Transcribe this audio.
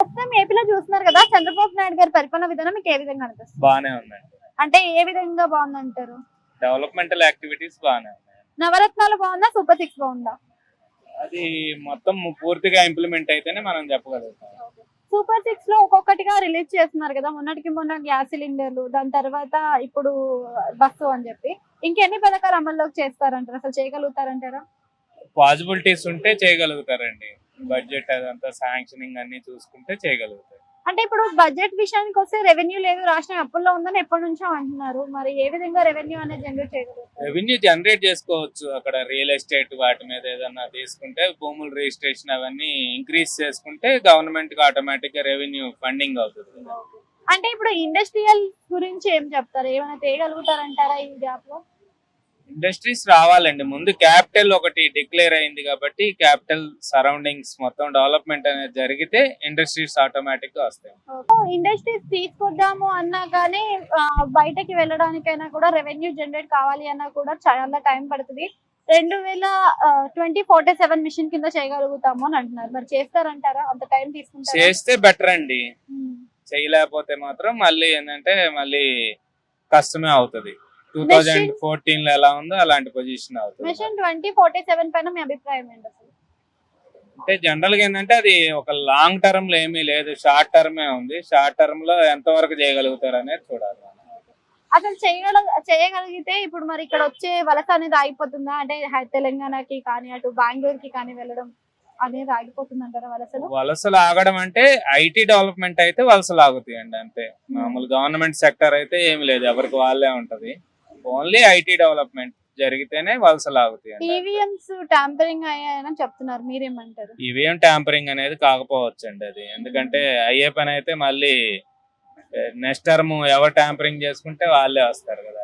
ప్రస్తుతం ఏపీలో చూస్తున్నారు కదా, చంద్రబాబు నాయుడు గారి పరిపాలన విధానం మీకు ఏ విధంగా అనిపిస్తుంది? బానే ఉందండి. అంటే ఏ విధంగా బాగుందంటారు? డెవలప్మెంటల్ యాక్టివిటీస్ బానే ఉన్నాయి. నవరత్నాలు బాగుందా, సూపర్ సిక్స్ బాగుందా? అది మొత్తం పూర్తిగా ఇంప్లిమెంట్ అయితేనే మనం చెప్పగలుగుతాం. సూపర్ సిక్స్ లో ఒక్కొక్కటిగా రిలీజ్ చేస్తున్నారు కదా, మొన్నటికి మొన్న గ్యాస్ సిలిండర్లు, దాని తర్వాత ఇప్పుడు బస్సు అని చెప్పి ఇంకెన్ని పథకాలు అమల్లోకి చేస్తారంటారు, అసలు చేయగలుగుతారంటారా? పాసిబిలిటీస్ ఉంటే చేయగలుగుతారండి. బడ్జెట్ అదంతా శాంక్షనింగ్ అన్ని చూసుకుంటే చేయగలుగుతారు. అంటే ఇప్పుడు బడ్జెట్ విషయానికి వస్తే రెవెన్యూ లేదు, రాష్ట్రం అప్పుల్లో ఉందని ఎప్పటి నుంచో అంటున్నారు. మరి ఏ విధంగా రెవెన్యూ అనేది జనరేట్ చేయగలుగుతారు? రెవెన్యూ జనరేట్ చేసుకోవచ్చు. అక్కడ రియల్ ఎస్టేట్ వాటి మీద ఏదన్నా తీసుకుంటే భూముల రిజిస్ట్రేషన్ అవన్నీ ఇంక్రీజ్ చేసుకుంటే గవర్నమెంట్ కి ఆటోమేటిక్ గా రెవెన్యూ ఫండింగ్ అవుతుంది. అంటే ఇప్పుడు ఇండస్ట్రియల్ గురించి ఏం చెప్తారు, ఏమైనా తేయగలుగుతారంటారా ఈ గ్యాప్ లో? ఇండస్ట్రీస్ రావాలండి. ముందు క్యాపిటల్ ఒకటి డిక్లేర్ అయింది కాబట్టి క్యాపిటల్ సరౌండింగ్స్ మొత్తం డెవలప్మెంట్ అనేది జరిగితే ఇండస్ట్రీస్ ఆటోమేటిక్ గా వస్తాయి. ఇండస్ట్రీస్ తీసుకొద్దాము అన్నా కానీ బయటకి వెళ్ళడానికైనా కూడా రెవెన్యూ జనరేట్ కావాలి అన్నా కూడా చాలా టైం పడుతుంది. 2047 మిషన్ కింద చేయగలుగుతాము అని అంటున్నారు. మరి చేస్తారంటారా? అంత టైం తీసుకుంటారా? చేస్తే బెటర్ అండి. చేయలేకపోతే మాత్రం మళ్ళీ ఏంటంటే మళ్ళీ కష్టమే అవుతుంది. 2014 లో ఎలా ఉందో అలాంటి పొజిషన్ అవుతుంది. మిషన్ 2047 పైన మీ అభిప్రాయం ఏంటి అసలు? అంటే జనరల్ గా ఏంటంటే అది ఒక లాంగ్ టర్మ్ లో ఏమీ లేదు, షార్ట్ టర్మే ఉంది. షార్ట్ టర్మ్ లో ఎంత వరకు చేయగలుగుతారు అనేది చూడాలి. అసలు చేయగలిగితే ఇప్పుడు మరి ఇక్కడ వచ్చే వలస అనేది ఆగిపోతుందా? అంటే తెలంగాణకి కానీ అటు బెంగళూరుకి కానీ వెళ్ళడం అనేది ఆగిపోతుంది అంటారా వలసలు? వలసలు ఆగడం అంటే ఐటీ డెవలప్మెంట్ అయితే వలసలు ఆగుతాయండి అంతే. మామూలు గవర్నమెంట్ సెక్టర్ అయితే ఏమి లేదు, ఎవరికి వాళ్ళే ఉంటది. ఓన్లీ ఐటీ డెవలప్మెంట్ జరిగితేనే వలసలు ఆగుతాయి. ఈవీఎంస్ ట్యాంపరింగ్ అయ్యాయని చెప్తున్నారు, మీరేమంటారు? ఈవీఎం ట్యాంపరింగ్ అనేది కాకపోవచ్చు అండి అది. ఎందుకంటే అయ్యే పని అయితే మళ్ళీ నెక్స్ట్ టర్మ్ ఎవరు ట్యాంపరింగ్ చేసుకుంటే వాళ్ళే వస్తారు కదా.